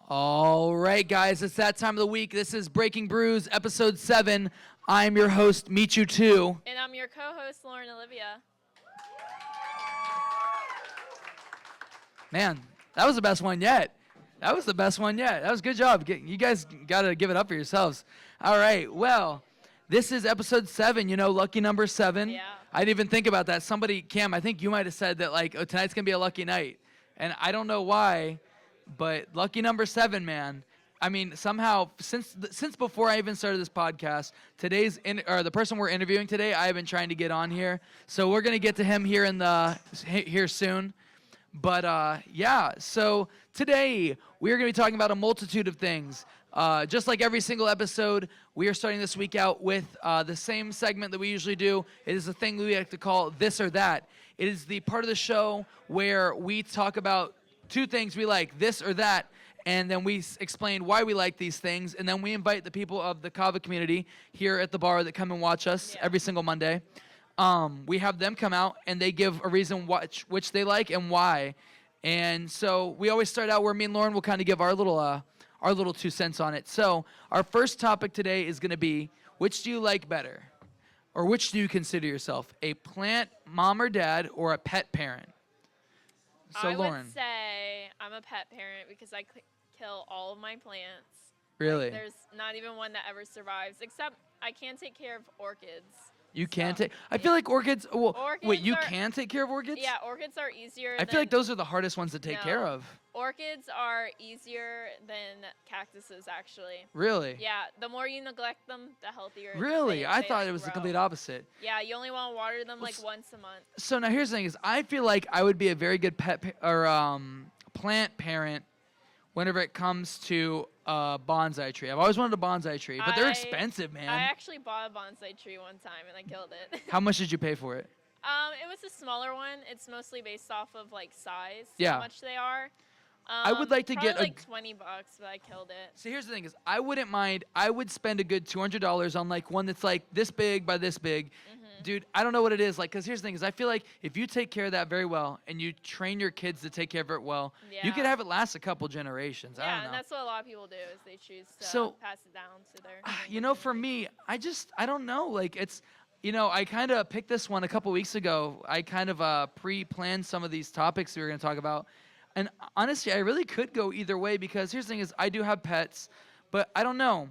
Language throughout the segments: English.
All right, guys, it's that time of the week. This is Breaking Brews, episode 7. I'm your host, Meet You Too. And I'm your co-host, Lauren Olivia. Man, that was the best one yet. That was a good job. You guys got to give it up for yourselves. All right, well, this is episode 7, lucky number 7. Yeah. I didn't even think about that. Somebody, Cam, I think you might have said that, tonight's going to be a lucky night. And I don't know why, but lucky number 7, man. I mean, somehow, since before I even started this podcast, the person we're interviewing today, I've been trying to get on here. So we're going to get to him here soon. But, so today we're going to be talking about a multitude of things. Just like every single episode, we are starting this week out with the same segment that we usually do. It is a thing we like to call This or That. It is the part of the show where we talk about two things we like, this or that, and then we explain why we like these things, and then we invite the people of the Kava community here at the bar that come and watch us every single Monday. We have them come out, and they give a reason which they like and why. And so we always start out where me and Lauren will kind of give our little 2 cents on it. So our first topic today is going to be, which do you like better? Or which do you consider yourself, a plant mom or dad or a pet parent? So I Lauren. would say I'm a pet parent because I kill all of my plants. Really? There's not even one that ever survives, except I can take care of orchids. You can take. I feel like orchids. Well, wait, you can take care of orchids? Yeah, orchids are easier. I feel like those are the hardest ones to take care of. Orchids are easier than cactuses, actually. Really? Yeah, the more you neglect them, the healthier. Really? I thought it was grow. the complete opposite. Yeah, you only want to water them once a month. So now here's the thing: is I feel like I would be a very good plant parent whenever it comes to a bonsai tree. I've always wanted a bonsai tree, but they're expensive, man. I actually bought a bonsai tree one time and I killed it. How much did you pay for it? It was a smaller one. It's mostly based off of size. Yeah. How much they are. I would like to get $20, but I killed it. So here's the thing: is I wouldn't mind. I would spend a good $200 on one that's this big by this big. Mm-hmm. Dude, I don't know what it is because here's the thing: is I feel like if you take care of that very well and you train your kids to take care of it well, you could have it last a couple generations. I don't know. And that's what a lot of people do is they choose to pass it down to their. For me, I don't know. It's. I kind of picked this one a couple weeks ago. I kind of pre-planned some of these topics we were going to talk about. And honestly, I really could go either way because here's the thing: is I do have pets, but I don't know.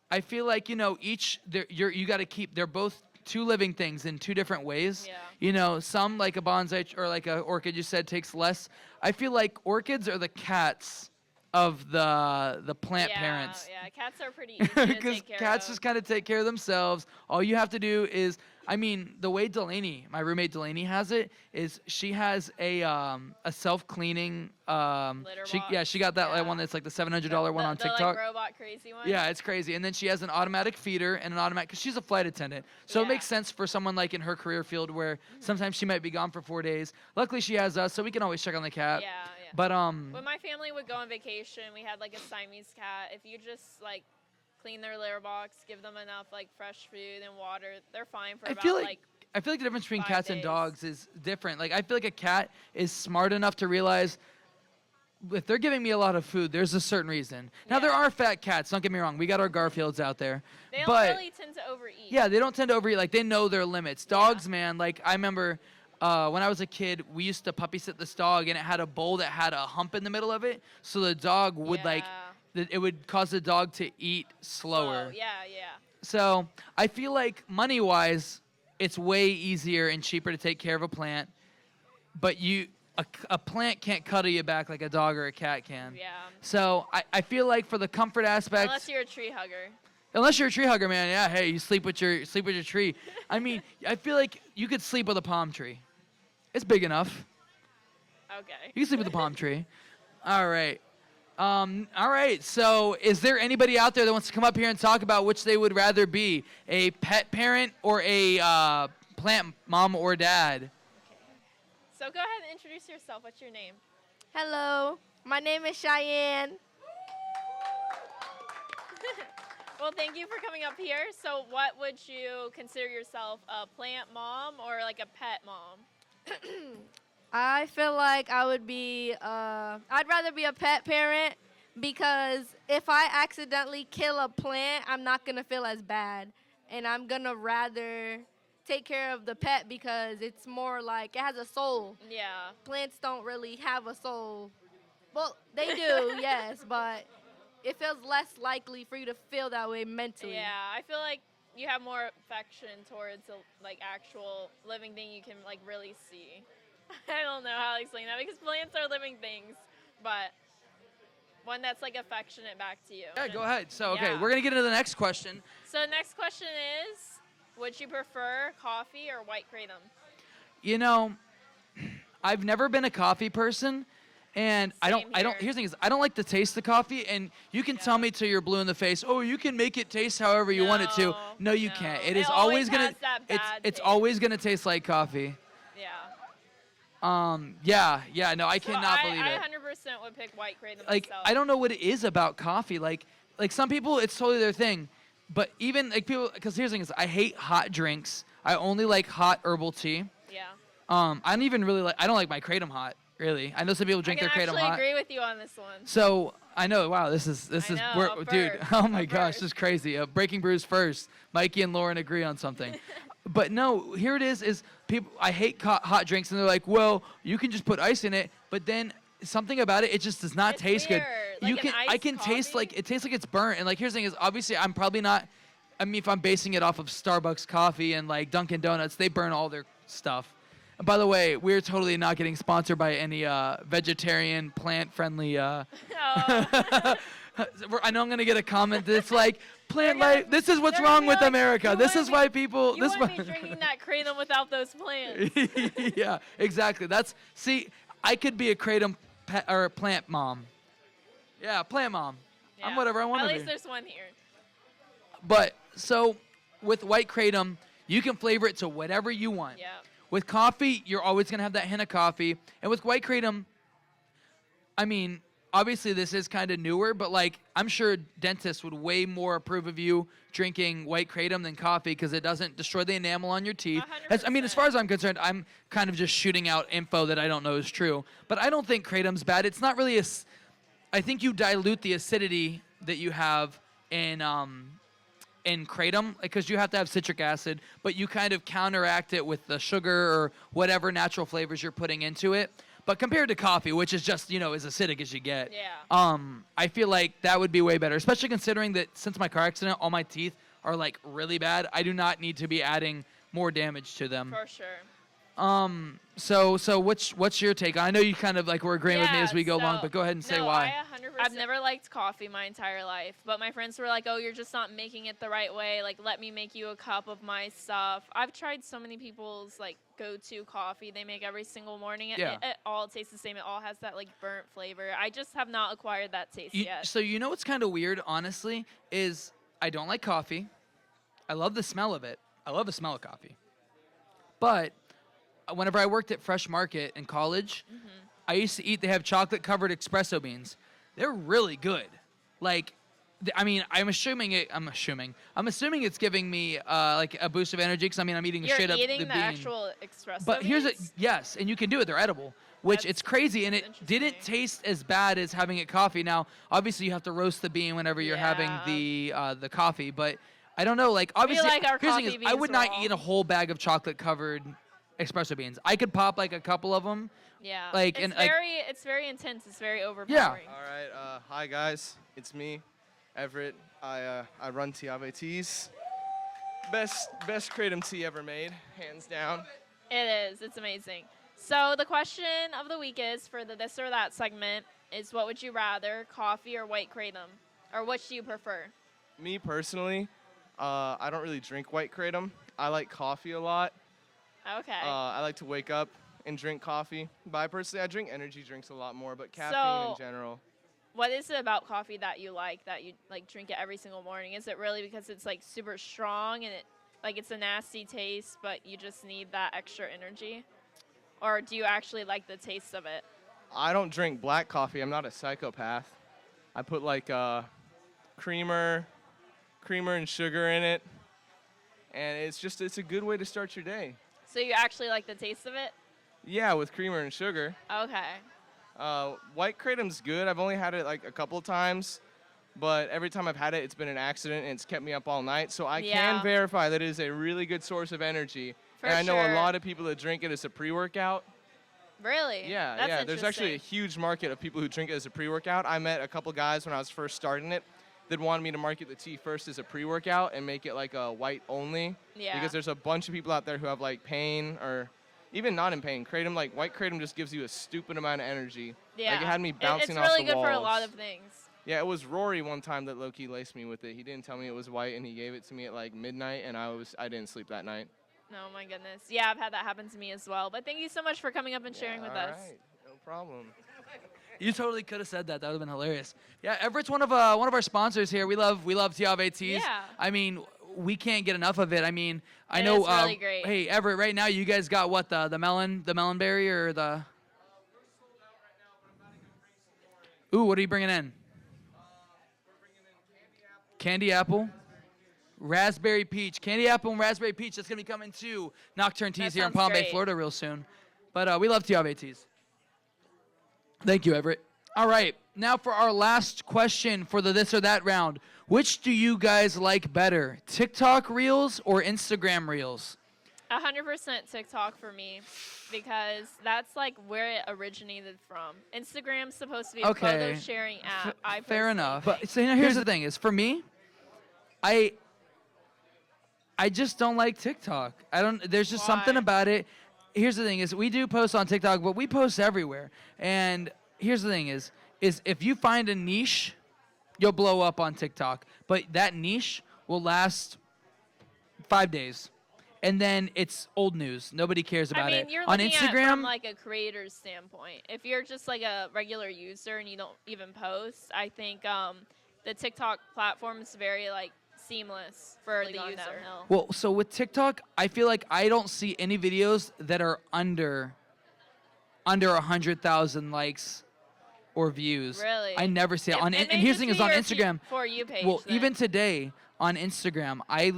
I feel like you got to keep. They're both two living things in two different ways. Yeah. Some like a bonsai or like a orchid you said takes less. I feel like orchids are the cats of the plant parents. Yeah, cats are pretty easy to take care of. Because cats just kind of take care of themselves. All you have to do is, the way my roommate Delaney has it, is she has a self-cleaning. Litter box. She got that one that's like the $700 one on TikTok. The robot crazy one. Yeah, it's crazy. And then she has an automatic feeder and an automatic, because she's a flight attendant. So it makes sense for someone in her career field where sometimes she might be gone for 4 days. Luckily, she has us, so we can always check on the cat. Yeah. But when my family would go on vacation, we had a Siamese cat. If you just clean their litter box, give them enough fresh food and water, they're fine for I feel like the difference between 5 cats days. and dogs is different. I feel like a cat is smart enough to realize if they're giving me a lot of food, there's a certain reason. Now, there are fat cats. Don't get me wrong. We got our Garfields out there. They don't really tend to overeat. Yeah, they don't tend to overeat. They know their limits. Dogs, man, I remember when I was a kid, we used to puppy sit this dog, and it had a bowl that had a hump in the middle of it. So the dog would, it would cause the dog to eat slower. Yeah. So I feel like money-wise, it's way easier and cheaper to take care of a plant. But a plant can't cuddle you back like a dog or a cat can. Yeah. So I feel like for the comfort aspect. Unless you're a tree hugger. Unless you're a tree hugger, man. Yeah, hey, you sleep with your tree. I feel like you could sleep with a palm tree. It's big enough. Okay. You can sleep with a palm tree. All right. So is there anybody out there that wants to come up here and talk about which they would rather be, a pet parent or a plant mom or dad? Okay. So go ahead and introduce yourself. What's your name? Hello, my name is Cheyenne. Well, thank you for coming up here. So what would you consider yourself, a plant mom or a pet mom? I feel like I would be, I'd rather be a pet parent because if I accidentally kill a plant, I'm not going to feel as bad. And I'm going to rather take care of the pet because it's more like it has a soul. Yeah. Plants don't really have a soul. Well, they do, yes, but it feels less likely for you to feel that way mentally. Yeah, I feel like you have more affection towards a like actual living thing you can like really see. I don't know how to explain that because plants are living things, but one that's like affectionate back to you. Yeah, go ahead. So, okay, Yeah. we're going to get into the next question. So the next question is, would you prefer coffee or white kratom? You know, I've never been a coffee person, and I don't. Same here. Here's the thing: is I don't like the taste of coffee. And you can tell me till you're blue in the face. Oh, you can make it taste however you want it to. No, you can't. It is always gonna. has that bad It's taste. always gonna taste like coffee. Yeah. Yeah. No, I cannot believe I it. 100% would pick white kratom Like, myself. I don't know what it is about coffee. Like some people, it's totally their thing. But even like people, because here's the thing: is I hate hot drinks. I only like hot herbal tea. Yeah. I don't even really like. I don't like my kratom hot. Really, I know some people drink I their can kratom actually hot. agree with you on this one. So I know. Wow, this is know, a dude. first, Oh my a gosh, first. this is crazy. Breaking Brews first. Mikey and Lauren agree on something. But no, here it is. Is people? I hate hot drinks, and they're like, well, you can just put ice in it. But then something about it, it just does not It's taste weird. good. Like an I iced can taste coffee? like it tastes like it's burnt. And like here's the thing: is obviously I'm probably not. I mean, if I'm basing it off of Starbucks coffee and like Dunkin' Donuts, they burn all their stuff. And by the way, we're totally not getting sponsored by any vegetarian, plant-friendly. Oh. I know I'm gonna get a comment that's like, plant They're gonna- life. This is what's they're gonna wrong be with like, America. "You This wanna is be- why people. You This wouldn't be drinking that kratom without those plants. yeah, exactly. See, I could be a kratom or a plant mom. Yeah, plant mom. I'm Yeah. whatever I want to At be. least there's one here. But so with white kratom, you can flavor it to whatever you want. Yeah. With coffee, you're always going to have that hint of coffee. And with white kratom, I mean, obviously this is kind of newer, but like I'm sure dentists would way more approve of you drinking white kratom than coffee because it doesn't destroy the enamel on your teeth. As 100%. far as I'm concerned, I'm kind of just shooting out info that I don't know is true. But I don't think kratom's bad. It's not really I think you dilute the acidity that you have in kratom because you have to have citric acid, but you kind of counteract it with the sugar or whatever natural flavors you're putting into it. But compared to coffee, which is just, as acidic as you get, Yeah. I feel like that would be way better, especially considering that since my car accident, all my teeth are like really bad. I do not need to be adding more damage to them. For sure. So what's your take? I know you kind of like were agreeing with me as we go along, but go ahead and say why. I've never liked coffee my entire life, but my friends were like, "Oh, you're just not making it the right way. Like, let me make you a cup of my stuff." I've tried so many people's like go-to coffee they make every single morning. Yeah. It all tastes the same. It all has that like burnt flavor. I just have not acquired that taste yet. So what's kind of weird, honestly, is I don't like coffee. I love the smell of it. I love the smell of coffee. But whenever I worked at Fresh Market in college, I used to they have chocolate-covered espresso beans. They're really good. Like, I'm assuming it's giving me like a boost of energy because I'm eating You're straight up eating the the bean. actual espresso But here's beans? yes, and you can do it. They're edible, which That's it's crazy, and it didn't interesting. taste as bad as having it coffee. Now, obviously, you have to roast the bean whenever you're having the coffee, but I don't know. Like, obviously, like our here's the thing coffee is, I beans would not raw. eat a whole bag of chocolate-covered espresso beans. I could pop like a couple of them. Yeah. Like, it's and, like- it's very intense. It's very overpowering. All right, hi guys, it's me, Everett. I run Nocturne Teas. Best kratom tea ever made, hands down. It is. It's amazing. So the question of the week is for the this or that segment is what would you rather, coffee or white kratom? Or which do you prefer? Me personally, I don't really drink white kratom. I like coffee a lot. Okay. I like to wake up and drink coffee. But I drink energy drinks a lot more, but caffeine So- in general. What is it about coffee that you like drink it every single morning? Is it really because it's like super strong and it's a nasty taste, but you just need that extra energy? Or do you actually like the taste of it? I don't drink black coffee. I'm not a psychopath. I put like creamer and sugar in it, and it's a good way to start your day. So you actually like the taste of it? Yeah, with creamer and sugar. Okay. White kratom's good. I've only had it like a couple of times, but every time I've had it, it's been an accident and it's kept me up all night. So I can verify that it is a really good source of energy. For and I know sure. a lot of people that drink it as a pre-workout. Really? Yeah, That's yeah. There's actually a interesting. huge market of people who drink it as a pre-workout. I met a couple guys when I was first starting it that wanted me to market the tea first as a pre-workout and make it like a white only. Yeah. Because there's a bunch of people out there who have like pain or even not in pain. Kratom, like white kratom just gives you a stupid amount of energy. Yeah. Like it had me bouncing off It's the really good for a walls. lot of things. Yeah, it was Rory one time that low-key laced me with it. He didn't tell me it was white, and he gave it to me at like midnight, and I didn't sleep that night. Oh my goodness. Yeah, I've had that happen to me as well. But thank you so much for coming up and sharing with us. All right, no problem. You totally could have said that. That would have been hilarious. Yeah, Everett's one of our sponsors here. We love Tiave Teas. Yeah. I mean, we can't get enough of it. I mean, I It know. is really great. Hey, Everett, right now you guys got what the melon berry or the? Ooh, what are you bringing in? Candy apple, raspberry peach. Candy apple and raspberry peach. That's going to be coming to Nocturne Teas That here in sounds Palm Bay, great. Florida real soon. But we love Tiave Teas. Thank you, Everett. All right, now for our last question for the this or that round. Which do you guys like better, TikTok Reels or Instagram Reels? 100% TikTok for me because that's like where it originated from. Instagram's supposed to be a Okay. photo sharing app. I Fair personally enough. think. But so here's the thing: is for me, I just don't like TikTok. I don't. There's just something Why? about it. Here's the thing: is we do post on TikTok, but we post everywhere. And here's the thing: is if you find a niche, you'll blow up on TikTok. But that niche will last 5 days, and then it's old news. Nobody cares about I mean, it. you're On looking at it Instagram, from like a creator's standpoint. If you're just like a regular user and you don't even post, I think the TikTok platform is very like seamless for the user. well, so with TikTok, I feel like I don't see any videos that are under 100,000 likes or views. Really? I never see it. It And may here's just the thing be is on your Instagram. For you page. Well, then. even today on Instagram, I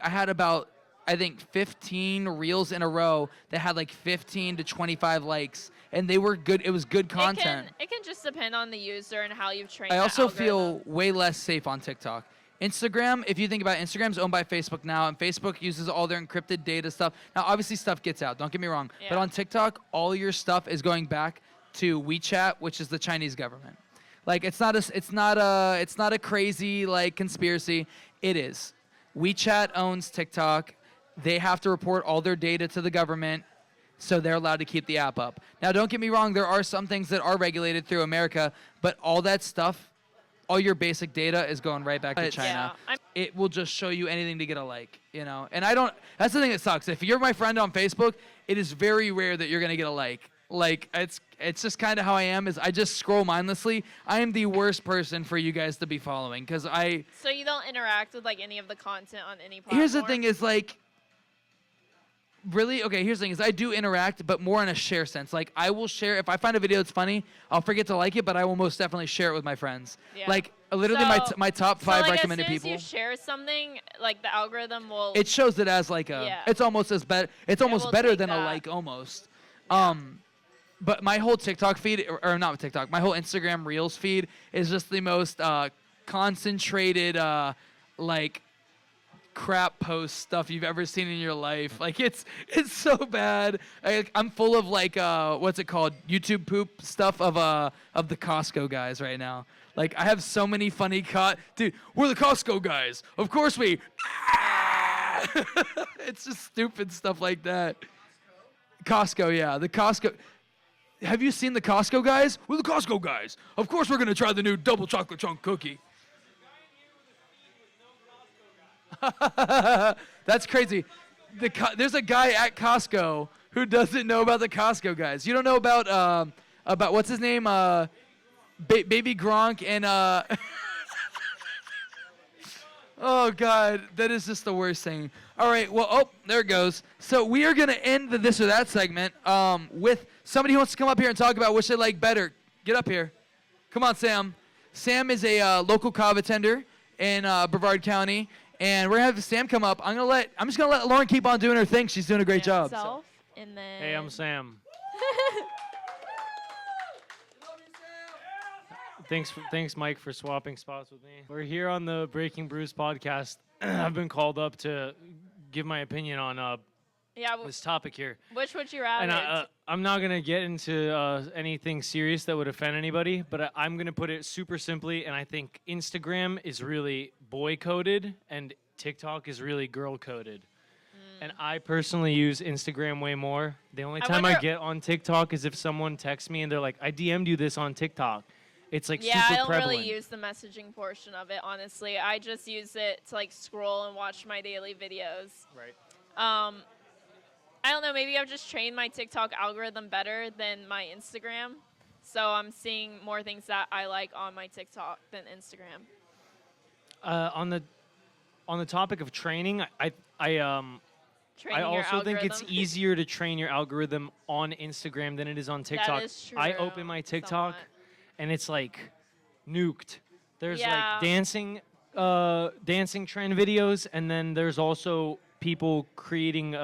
had about, I think, 15 reels in a row that had like 15 to 25 likes, and they were good. It was good content. It can just depend on the user and how you've trained. I that also algorithm. feel way less safe on TikTok. Instagram, if you think about it, Instagram's owned by Facebook now, and Facebook uses all their encrypted data stuff. Now, obviously, stuff gets out. Don't get me wrong. But Yeah. on TikTok, all your stuff is going back to WeChat, which is the Chinese government. Like, it's not a crazy like conspiracy. It is. WeChat owns TikTok. They have to report all their data to the government, so they're allowed to keep the app up. Now, don't get me wrong. There are some things that are regulated through America, but all that stuff, all your basic data is going right back to China. Yeah, It will just show you anything to get a like, you know? And that's the thing that sucks. If you're my friend on Facebook, it is very rare that you're going to get a like. Like, it's just kind of how I am, is I just scroll mindlessly. I am the worst person for you guys to be following, because So you don't interact with like any of the content on any platform. here's the thing is like, really? Okay, here's the thing is I do interact, but more in a share sense. Like, I will share, if I find a video that's funny, I'll forget to like it, but I will most definitely share it with my friends. Yeah. Like, literally So- my top So, 5 like, recommended as soon people. As you share something, like the algorithm will. It shows it as like a, Yeah. it's almost as better, it's almost will better take than a that. like almost. But my whole TikTok feed, or not TikTok, my whole Instagram Reels feed is just the most concentrated, like, crap post stuff you've ever seen in your life. Like, it's so bad. I'm full of like, what's it called? YouTube poop stuff of the Costco guys right now. Like, I have so many funny dude, we're the Costco guys. Of course we. It's just stupid stuff like that. Costco, yeah. The Costco. Have you seen the Costco guys? We're the Costco guys. Of course we're going to try the new double chocolate chunk cookie. That's crazy. There's a guy at Costco who doesn't know about the Costco guys. You don't know about what's his name? Baby Gronk and oh God, that is just the worst thing. All right, well, there it goes. So we are gonna end the this or that segment with somebody who wants to come up here and talk about which they like better. Get up here. Come on, Sam. Sam is a local kava tender in Brevard County, and we're gonna have Sam come up. I'm just gonna let Lauren keep on doing her thing. She's doing a great job. Self, and then. Hey, I'm Sam. Thanks, Mike, for swapping spots with me. We're here on the Breaking Brews podcast. I've been called up to give my opinion on Yeah. this topic here. Which would you rather? And I'm not going to get into anything serious that would offend anybody, but I'm going to put it super simply, and I think Instagram is really boy-coded and TikTok is really girl-coded. And I personally use Instagram way more. The only time I get on TikTok is if someone texts me and they're like, I DM'd you this on TikTok. It's like yeah, super I don't prevalent. really use the messaging portion of it, honestly. I just use it to like scroll and watch my daily videos. Right. I don't know, maybe I've just trained my TikTok algorithm better than my Instagram. So I'm seeing more things that I like on my TikTok than Instagram. On the topic of training, I Training your also think it's algorithm. easier to train your algorithm on Instagram than it is on TikTok. That is true. I open my TikTok somewhat. and it's like nuked. There's Yeah. like dancing trend videos, and then there's also people creating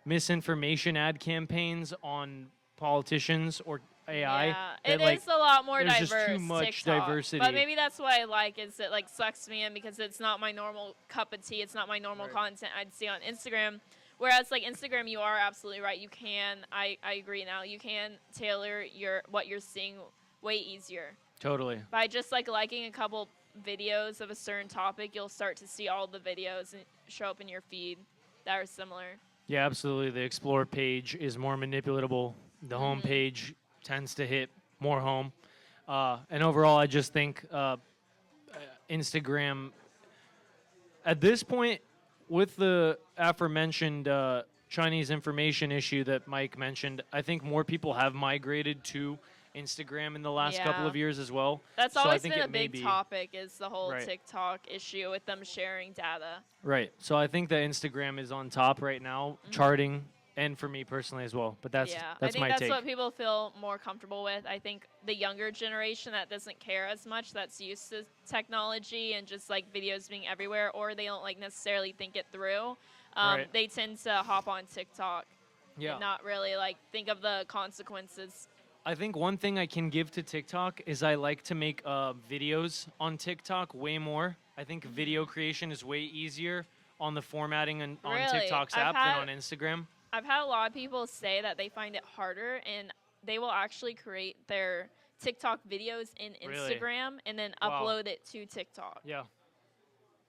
misinformation ad campaigns on politicians or AI. Yeah, that, it like, is a lot more there's diverse. just too much TikTok. diversity. But maybe that's what I like is it like sucks me in because it's not my normal cup of tea. It's not my normal content I'd see on Instagram. Whereas like Instagram, you are absolutely right. You can, I agree now. You can tailor what you're seeing way easier. Totally. By just like liking a couple videos of a certain topic, you'll start to see all the videos and show up in your feed that are similar. Yeah, absolutely. The Explore page is more manipulatable. The home page tends to hit more home. And overall, I just think Instagram, at this point, with the aforementioned Chinese information issue that Mike mentioned, I think more people have migrated to Instagram in the last couple Yeah. of years as well. That's So I always think been a it may big be- topic is the whole Right. TikTok issue with them sharing data. Right. So I think that Instagram is on top right now, charting, and for me personally as well. But that's I that's think my that's take. what people feel more comfortable with. I think the younger generation that doesn't care as much, that's used to technology and just like videos being everywhere, or they don't like necessarily think it through. Right. They tend to hop on TikTok Yeah. and not really like think of the consequences. I think one thing I can give to TikTok is I like to make videos on TikTok way more. I think video creation is way easier on the formatting and on Really? TikTok's I've app had- than on Instagram. I've had a lot of people say that they find it harder and they will actually create their TikTok videos in Really? Instagram and then Wow. upload it to TikTok. Yeah.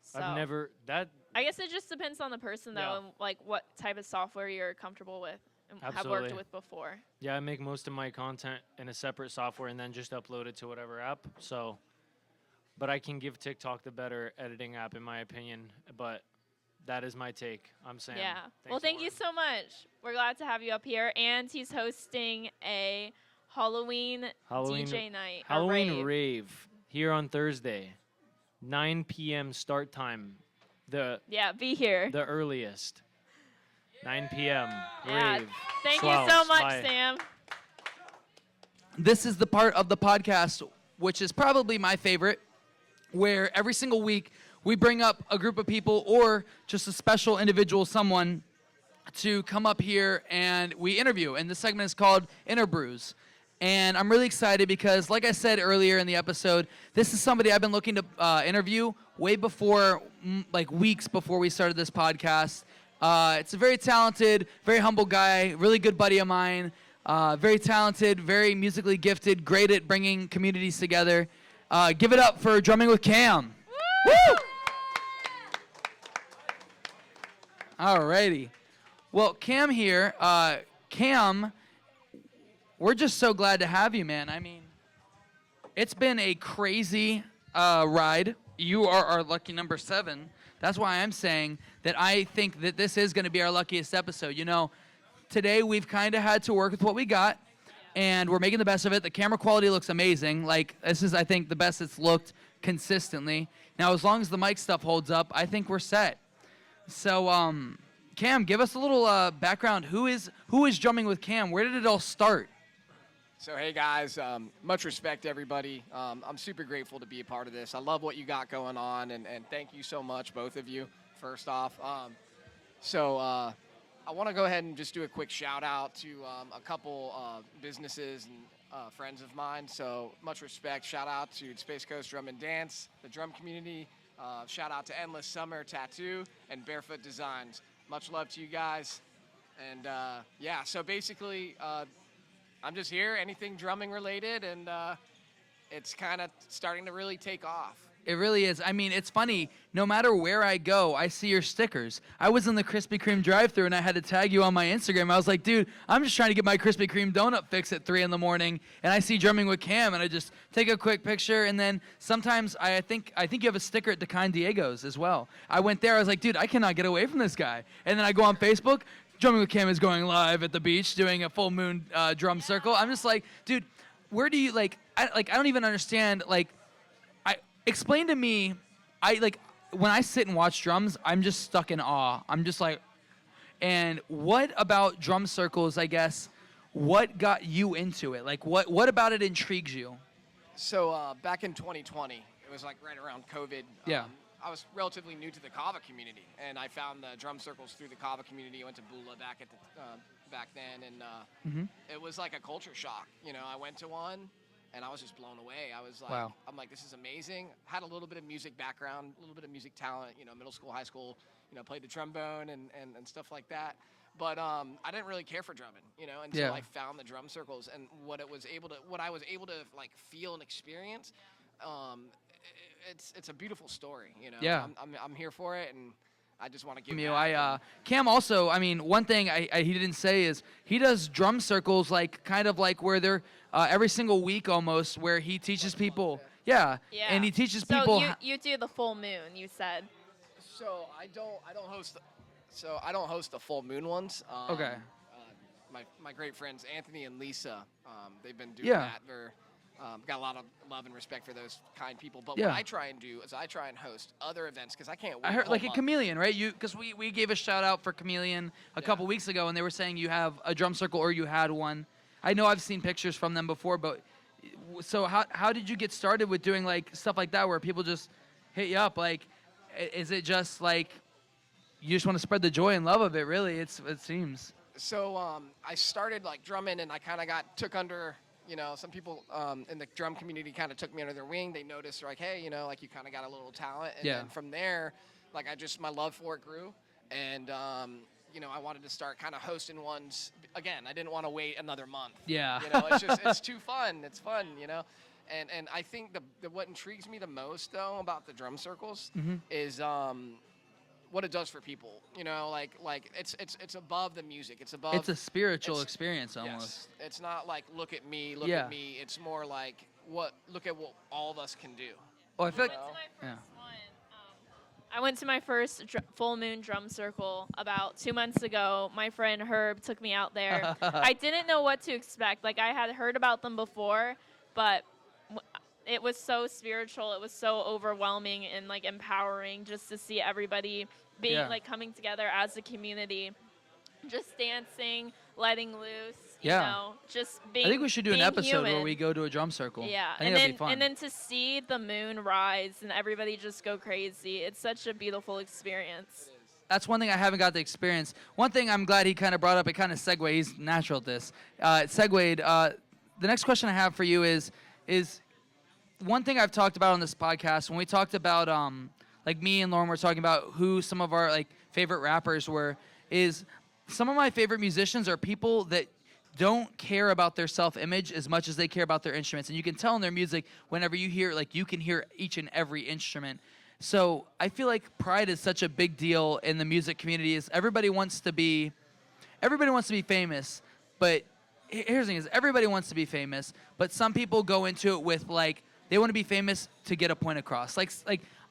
So I've never that I guess it just depends on the person though Yeah. and like what type of software you're comfortable with and have Absolutely. worked with before. Yeah, I make most of my content in a separate software and then just upload it to whatever app. So but I can give TikTok the better editing app in my opinion, but that is my take. I'm Sam. Yeah. Thanks, Well, thank you Lauren. so much. We're glad to have you up here and he's hosting a Halloween DJ night. a Halloween rave. rave here on Thursday, 9 p.m. start time. Yeah, be here. The earliest. 9 p.m. Yeah. Rave. Thank you Slaus. so much, Bye. Sam. This is the part of the podcast which is probably my favorite, where every single week we bring up a group of people or just a special individual, someone, to come up here and we interview. And this segment is called Inner Brews. And I'm really excited because, like I said earlier in the episode, this is somebody I've been looking to interview way before, like weeks before we started this podcast. It's a very talented, very humble guy, really good buddy of mine. Very talented, very musically gifted, great at bringing communities together. Give it up for Drumming with Cam. Woo! Alrighty. Well, Cam here. Cam, we're just so glad to have you, man. I mean, it's been a crazy ride. You are our lucky number 7. That's why I'm saying that I think that this is going to be our luckiest episode. You know, today we've kind of had to work with what we got, and we're making the best of it. The camera quality looks amazing. Like, this is, I think, the best it's looked consistently. Now, as long as the mic stuff holds up, I think we're set. So, Cam, give us a little background. Who is Drumming with Cam? Where did it all start? So, hey, guys, much respect to everybody. I'm super grateful to be a part of this. I love what you got going on, and thank you so much, both of you, first off. I want to go ahead and just do a quick shout-out to a couple businesses friends of mine. So much respect. Shout out to Space Coast Drum and Dance, the drum community. Shout out to Endless Summer Tattoo and Barefoot Designs. Much love to you guys. And yeah, so basically, I'm just here, anything drumming related, and it's kind of starting to really take off. It really is. I mean, it's funny. No matter where I go, I see your stickers. I was in the Krispy Kreme drive-thru and I had to tag you on my Instagram. I was like, dude, I'm just trying to get my Krispy Kreme donut fix at 3 in the morning, and I see drumming with Cam, and I just take a quick picture. And then sometimes I think you have a sticker at Decine Diego's as well. I went there. I was like, dude, I cannot get away from this guy. And then I go on Facebook. Drumming with Cam is going live at the beach doing a full moon drum circle. I'm just like, dude, where do you I don't even understand. Explain to me, when I sit and watch drums, I'm just stuck in awe. I'm just like, and what about drum circles, I guess, what got you into it? Like, what about it intrigues you? So back in 2020, it was like right around COVID. Yeah. I was relatively new to the Kava community, and I found the drum circles through the Kava community. I went to Bula back then, and it was like a culture shock. You know, I went to one, and I was just blown away. I was like, wow. I'm like, this is amazing. Had a little bit of music background, a little bit of music talent, you know, middle school, high school, you know, played the trombone and stuff like that. But I didn't really care for drumming, you know, until I found the drum circles and what I was able to like feel and experience. It's a beautiful story, you know. Yeah. I'm here for it, and I just want to give Cam also, I mean, one thing he didn't say is he does drum circles kind of like where they're every single week almost, where he teaches people. Yeah. And he teaches people. So you do the full moon, you said. So I don't host the full moon ones. Okay. My great friends Anthony and Lisa, they've been doing Yeah. that. They're got a lot of love and respect for those kind people. But Yeah. what I try and do is I try and host other events because I can't wait. I heard a like a whole month. Chameleon, right? Because we gave a shout out for Chameleon a couple weeks ago, and they were saying you have a drum circle or you had one. I know I've seen pictures from them before, but so how did you get started with doing like stuff like that where people just hit you up? Like, is it just like you just want to spread the joy and love of it? Really, it seems. So I started like drumming, and I kind of took under. You know, some people in the drum community kind of took me under their wing. They noticed, like, hey, you know, like you kind of got a little talent. And then from there, like my love for it grew. And, you know, I wanted to start kind of hosting ones. Again, I didn't want to wait another month. Yeah. You know, it's too fun. It's fun, you know. And I think what intrigues me the most, though, about the drum circles is what it does for people, you know, like it's above the music. It's above. It's a spiritual experience almost. Yes. It's not like look at me, look at me. It's more like look at what all of us can do. Oh, I feel like. I went to my first full moon drum circle about 2 months ago. My friend Herb took me out there. I didn't know what to expect. Like I had heard about them before, but it was so spiritual. It was so overwhelming and like empowering just to see everybody being like coming together as a community, just dancing, letting loose. You know, just being. I think we should do an episode human. where we go to a drum circle. Yeah, I think that'd be fun. and then to see the moon rise and everybody just go crazy. It's such a beautiful experience. That's one thing I haven't got to experience. One thing I'm glad he kind of brought up, it kind of segued. He's natural at this. It segued. The next question I have for you is one thing I've talked about on this podcast, when we talked about, like me and Lauren were talking about who some of our like favorite rappers were, is some of my favorite musicians are people that don't care about their self-image as much as they care about their instruments. And you can tell in their music whenever you hear, like you can hear each and every instrument. So I feel like pride is such a big deal in the music community. Is everybody wants to be famous, but here's the thing: is everybody wants to be famous, but some people go into it with like they want to be famous to get a point across. Like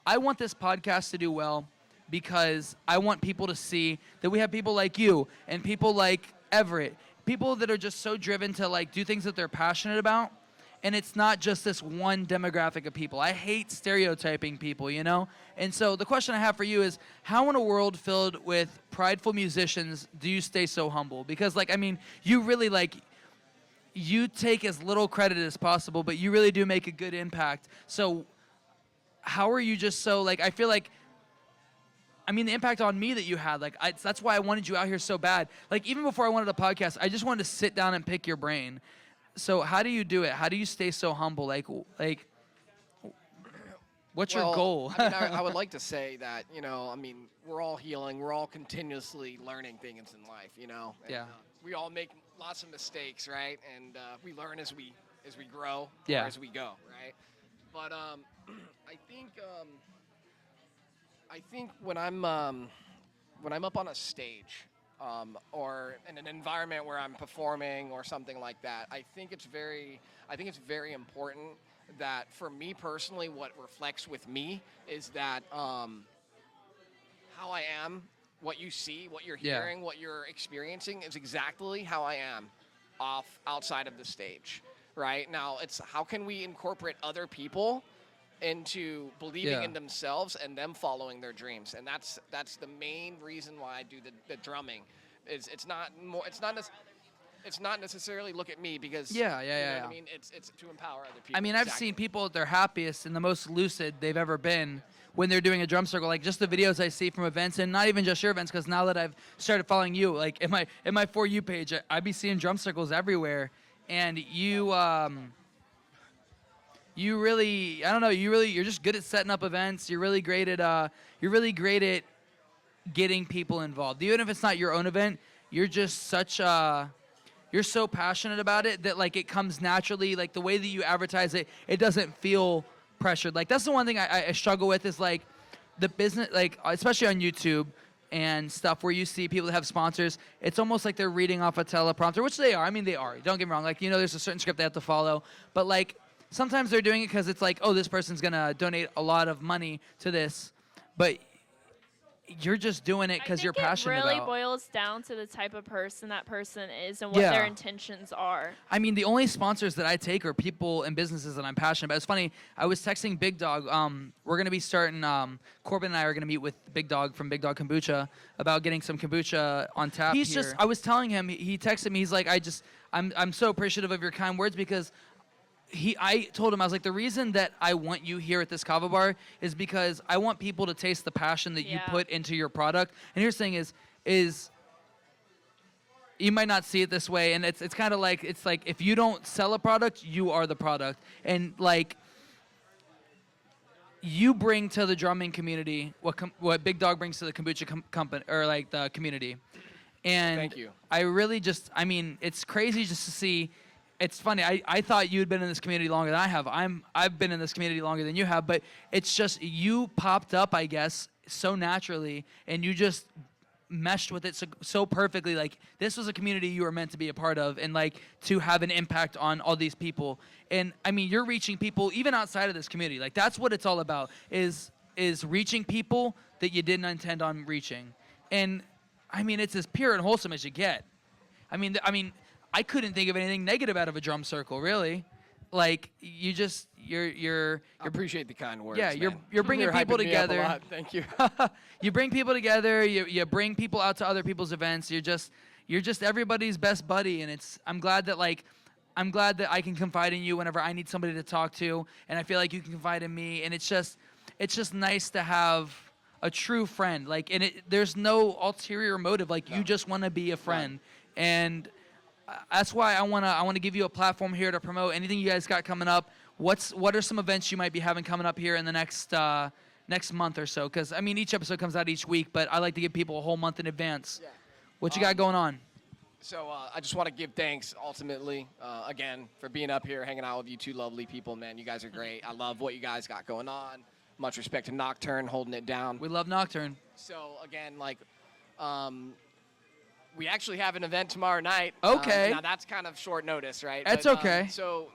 I want this podcast to do well because I want people to see that we have people like you and people like Everett, people that are just so driven to like do things that they're passionate about. And it's not just this one demographic of people. I hate stereotyping people, you know? And so the question I have for you is, how in a world filled with prideful musicians do you stay so humble? Because, like, I mean, you really, like, you take as little credit as possible, but you really do make a good impact. So how are you just so, like, I feel like, I mean, the impact on me that you had, like, that's why I wanted you out here so bad. Like, even before I wanted a podcast, I just wanted to sit down and pick your brain. So how do you do it? How do you stay so humble? Like, what's your goal? I would like to say that, we're all healing. We're all continuously learning things in life, And, Yeah. we all make lots of mistakes, right? And we learn as we grow, Yeah. or as we go, right? But I think when I'm up on a stage, or in an environment where I'm performing or something like that, I think it's very important that, for me personally, what reflects with me is that how I am, what you see, what you're Yeah. hearing, what you're experiencing is exactly how I am outside of the stage, right? Now, it's how can we incorporate other people into believing Yeah. in themselves and them following their dreams, and that's the main reason why I do the drumming. It's not necessarily look at me, because Yeah. you know what I mean, it's to empower other people. I mean, I've Exactly. seen people at their happiest and the most lucid they've ever been when they're doing a drum circle. Like, just the videos I see from events, and not even just your events, because now that I've started following you, like in my For You page, I be seeing drum circles everywhere, and you really, I don't know, you're just good at setting up events. You're really great at getting people involved. Even if it's not your own event, you're just you're so passionate about it that, like, it comes naturally. Like, the way that you advertise it, it doesn't feel pressured. Like, that's the one thing I struggle with, is like the business, like, especially on YouTube and stuff, where you see people that have sponsors, it's almost like they're reading off a teleprompter, which they are. I mean, they are. Don't get me wrong. Like, there's a certain script they have to follow, but like, sometimes they're doing it because it's like, oh, this person's gonna donate a lot of money to this, but you're just doing it because you're passionate It really about. boils down to the type of person that person is and what their Yeah. intentions are. I mean, the only sponsors that I take are people and businesses that I'm passionate about. It's funny. I was texting Big Dog. We're gonna be starting. Corbin and I are gonna meet with Big Dog from Big Dog Kombucha about getting some kombucha on tap. He's here. just. I was telling him. He texted me. He's like, I'm so appreciative of your kind words, because I told him, I was like, the reason that I want you here at this kava bar is because I want people to taste the passion that you Yeah. put into your product. And here's the thing is you might not see it this way, and it's kind of like, it's like, if you don't sell a product, you are the product. And like, you bring to the drumming community what Big Dog brings to the kombucha company, or like the community. And Thank you. I really just, I mean, it's crazy just to see. It's funny. I thought you'd been in this community longer than I have. I've been in this community longer than you have, but it's just, you popped up, I guess, so naturally, and you just meshed with it so perfectly. Like, this was a community you were meant to be a part of, and like, to have an impact on all these people. And I mean, you're reaching people even outside of this community. Like, that's what it's all about, is reaching people that you didn't intend on reaching. And I mean, it's as pure and wholesome as you get. I mean, I couldn't think of anything negative out of a drum circle, really. Like, you're I appreciate the kind words. Yeah, man. you're bringing people hyping me up a together. lot. Thank you. You bring people together. You bring people out to other people's events. You're just everybody's best buddy, and I'm glad that I can confide in you whenever I need somebody to talk to, and I feel like you can confide in me. And it's just nice to have a true friend. Like, and there's no ulterior motive. Like, you just want to be a friend, and that's why I wanna give you a platform here to promote anything you guys got coming up. What are some events you might be having coming up here in the next month or so? Because I mean, each episode comes out each week, but I like to give people a whole month in advance. Yeah. What you got going on? So I just want to give thanks, ultimately, again, for being up here, hanging out with you two lovely people, man. You guys are great. I love what you guys got going on. Much respect to Nocturne, holding it down. We love Nocturne. So, again, like, we actually have an event tomorrow night. Okay. Now, that's kind of short notice, right? That's But, okay. So,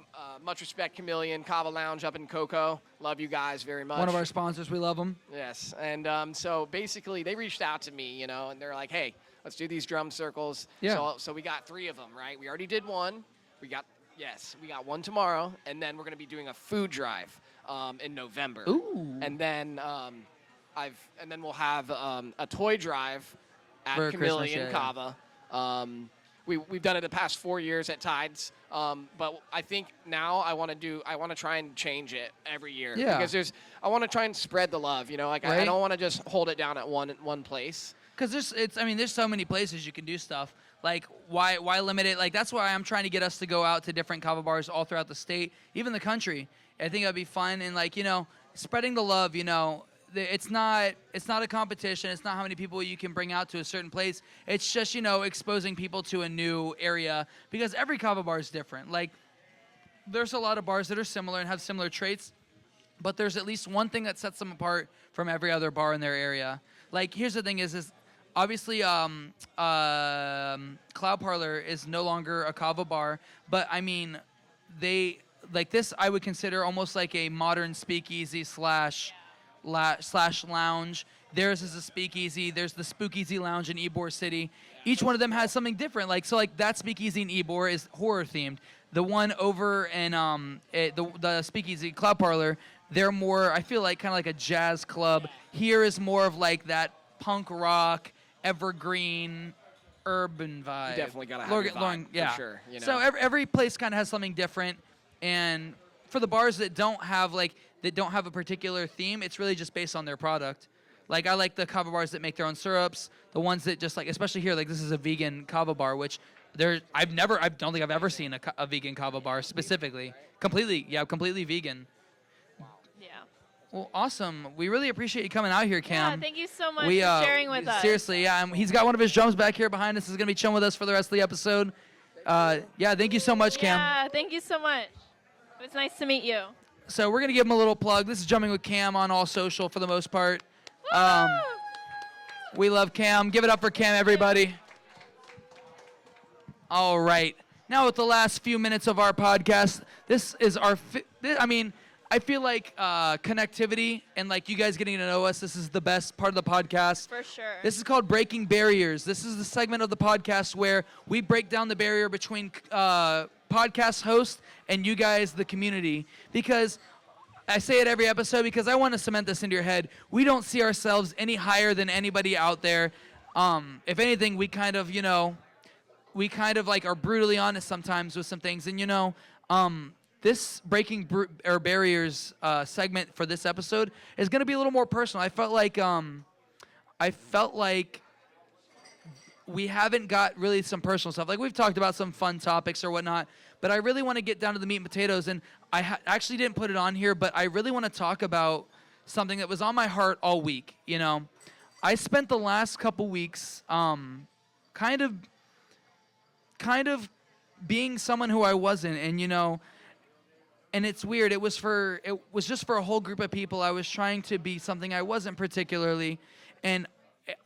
much respect, Chameleon, Kava Lounge up in Cocoa. Love you guys very much. One of our sponsors. We love them. Yes. And so, basically, they reached out to me, and they're like, hey, let's do these drum circles. Yeah. So we got 3 of them, right? We already did one. We got one tomorrow, and then we're going to be doing a food drive in November. Ooh. And then we'll have a toy drive at For Chameleon Christmas, yeah, Kava. We've done it the past 4 years at Tides, but I think now I want to try and change it every year. Yeah. Because I want to try and spread the love. Like, I Right. don't want to just hold it down at one place. Because there's so many places you can do stuff. Like, why limit it? Like, that's why I'm trying to get us to go out to different kava bars all throughout the state, even the country. I think that'd be fun, and like, spreading the love. It's not a competition. It's not how many people you can bring out to a certain place. It's just exposing people to a new area, because every kava bar is different. Like, there's a lot of bars that are similar and have similar traits, but there's at least one thing that sets them apart from every other bar in their area. Like, here's the thing is obviously Cloud Parlor is no longer a kava bar, but I mean, they, like, this I would consider almost like a modern speakeasy slash lounge. Theirs is a speakeasy. There's the Spookeasy Lounge in Ybor City. Each one of them has something different. Like, so like that speakeasy in Ybor is horror themed. The one over in the speakeasy Cloud Parlor, they're more, I feel like, kind of like a jazz club. Here is more of like that punk rock, evergreen, urban vibe. You definitely gotta have your vibe, yeah. for sure. So every place kind of has something different, and for the bars that don't have a particular theme, it's really just based on their product. Like, I like the kava bars that make their own syrups, the ones that just, like, especially here, like, this is a vegan kava bar, which I don't think I've ever seen a vegan kava bar specifically. Completely vegan. Yeah. Well, awesome. We really appreciate you coming out here, Cam. Yeah, thank you so much for sharing with us. Seriously, yeah. He's got one of his drums back here behind us. He's going to be chilling with us for the rest of the episode. Yeah, thank you so much, Cam. Yeah, thank you so much. It was nice to meet you. So we're going to give him a little plug. This is Jumping with Cam on all social for the most part. We love Cam. Give it up for Cam, everybody. All right. Now with the last few minutes of our podcast, this is our, I feel like connectivity and like you guys getting to know us, this is the best part of the podcast. For sure. This is called Breaking Barriers. This is the segment of the podcast where we break down the barrier between podcast host and you guys, the community. Because I say it every episode because I want to cement this into your head. We don't see ourselves any higher than anybody out there. If anything, we kind of like are brutally honest sometimes with some things. And this Breaking Barriers segment for this episode is going to be a little more personal. I felt like we haven't got really some personal stuff. Like, we've talked about some fun topics or whatnot, but I really want to get down to the meat and potatoes. And I actually didn't put it on here, but I really want to talk about something that was on my heart all week. I spent the last couple weeks kind of being someone who I wasn't, and it's weird. It was just for a whole group of people. I was trying to be something I wasn't particularly, and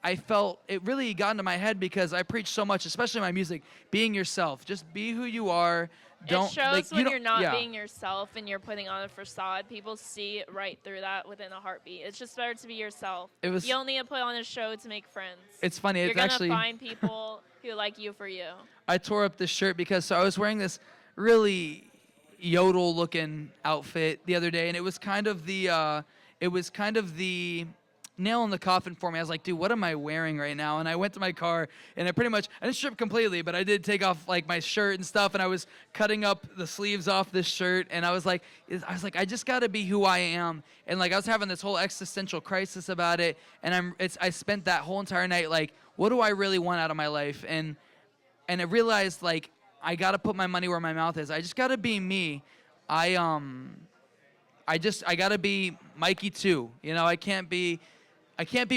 I felt it really got into my head because I preach so much, especially my music, being yourself. Just be who you are. It shows when you're not being yourself and you're putting on a facade. People see right through that within a heartbeat. It's just better to be yourself. You don't need to put on a show to make friends. It's funny. You're going to find people who like you for you. I tore up this shirt because I was wearing this really yodel-looking outfit the other day, and it was kind of the nail in the coffin for me. I was like, dude, what am I wearing right now? And I went to my car, and I didn't strip completely, but I did take off like my shirt and stuff, and I was cutting up the sleeves off this shirt, and I was like, I just got to be who I am. And like, I was having this whole existential crisis about it, and I spent that whole entire night like, what do I really want out of my life? And I realized, like, I got to put my money where my mouth is. I just got to be me. I got to be Mikey too. I can't be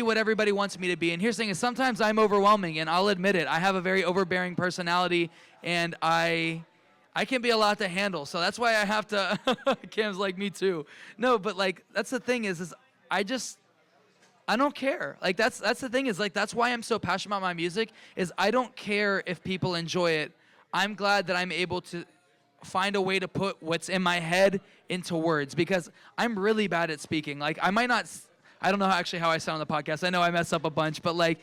what everybody wants me to be. And here's the thing is sometimes I'm overwhelming, and I'll admit it. I have a very overbearing personality, and I can be a lot to handle. So that's why I have to Cam's like, me too. No, but like, that's the thing is I don't care. Like, that's the thing is, like, that's why I'm so passionate about my music is I don't care if people enjoy it. I'm glad that I'm able to find a way to put what's in my head into words because I'm really bad at speaking. Like, I don't know how I sound on the podcast. I know I mess up a bunch, but like,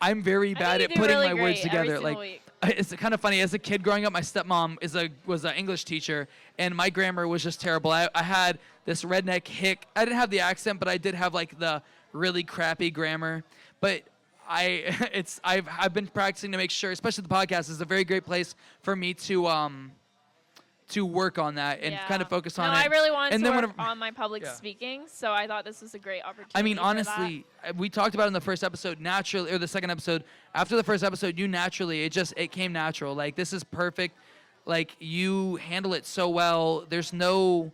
I'm very bad at putting my words together. Like, it's kind of funny. As a kid growing up, my stepmom was an English teacher, and my grammar was just terrible. I had this redneck hick. I didn't have the accent, but I did have like the really crappy grammar. But I've been practicing to make sure, especially the podcast is a very great place for me to to work on that and kind of focus on no, it. I really wanted and to then work on my public Yeah. speaking, so I thought this was a great opportunity. I mean, for honestly, we talked about it in the first episode, naturally, or the second episode. After the first episode, you naturally, it came natural. Like, this is perfect. Like, you handle it so well. There's no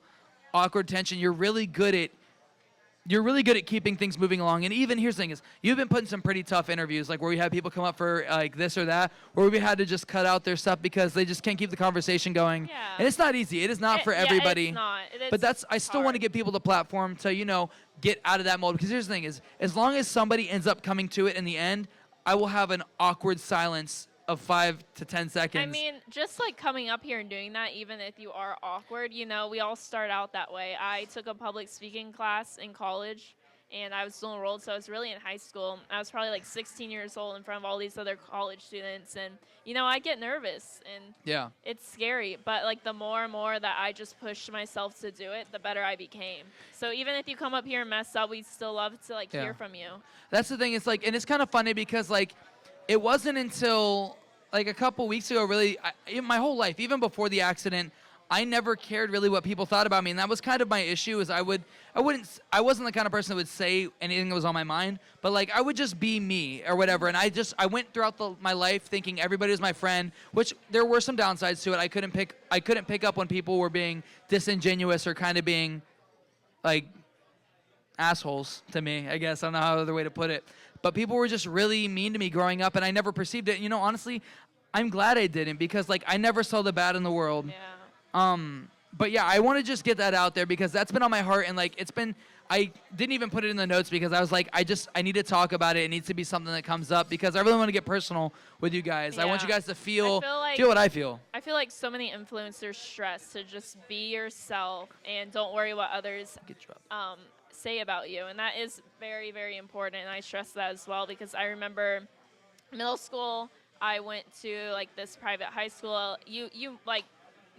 awkward tension. You're really good at keeping things moving along. And even, here's the thing is, you've been putting some pretty tough interviews, like where we had people come up for like this or that, where we had to just cut out their stuff because they just can't keep the conversation going. Yeah. And it's not easy. It is not for everybody. Yeah, it's not. But I still want to give people the platform to, get out of that mode. Because here's the thing is, as long as somebody ends up coming to it in the end, I will have an awkward silence of 5 to 10 seconds. I mean, just like coming up here and doing that, even if you are awkward, we all start out that way. I took a public speaking class in college, and I was still enrolled, so I was really in high school. I was probably like 16 years old in front of all these other college students, and I get nervous, and yeah. it's scary. But like the more and more that I just pushed myself to do it, the better I became. So even if you come up here and mess up, we still love to hear from you. That's the thing. It's like, and it's kind of funny because like, it wasn't until like a couple weeks ago, really, in my whole life, even before the accident, I never cared really what people thought about me, and that was kind of my issue. Is I wasn't the kind of person that would say anything that was on my mind, but like I would just be me or whatever. And I went throughout my life thinking everybody was my friend, which there were some downsides to it. I couldn't pick up when people were being disingenuous or kind of being like assholes to me, I guess. I don't know how other way to put it. But people were just really mean to me growing up, and I never perceived it. Honestly, I'm glad I didn't, because like I never saw the bad in the world. Yeah. But yeah, I want to just get that out there because that's been on my heart, and like I didn't even put it in the notes because I was like, I need to talk about it. It needs to be something that comes up because I really want to get personal with you guys. I want you guys to feel what I feel. I feel like so many influencers stress to just be yourself and don't worry what others say about you, and that is very, very important, and I stress that as well because I remember middle school, I went to like this private high school. You like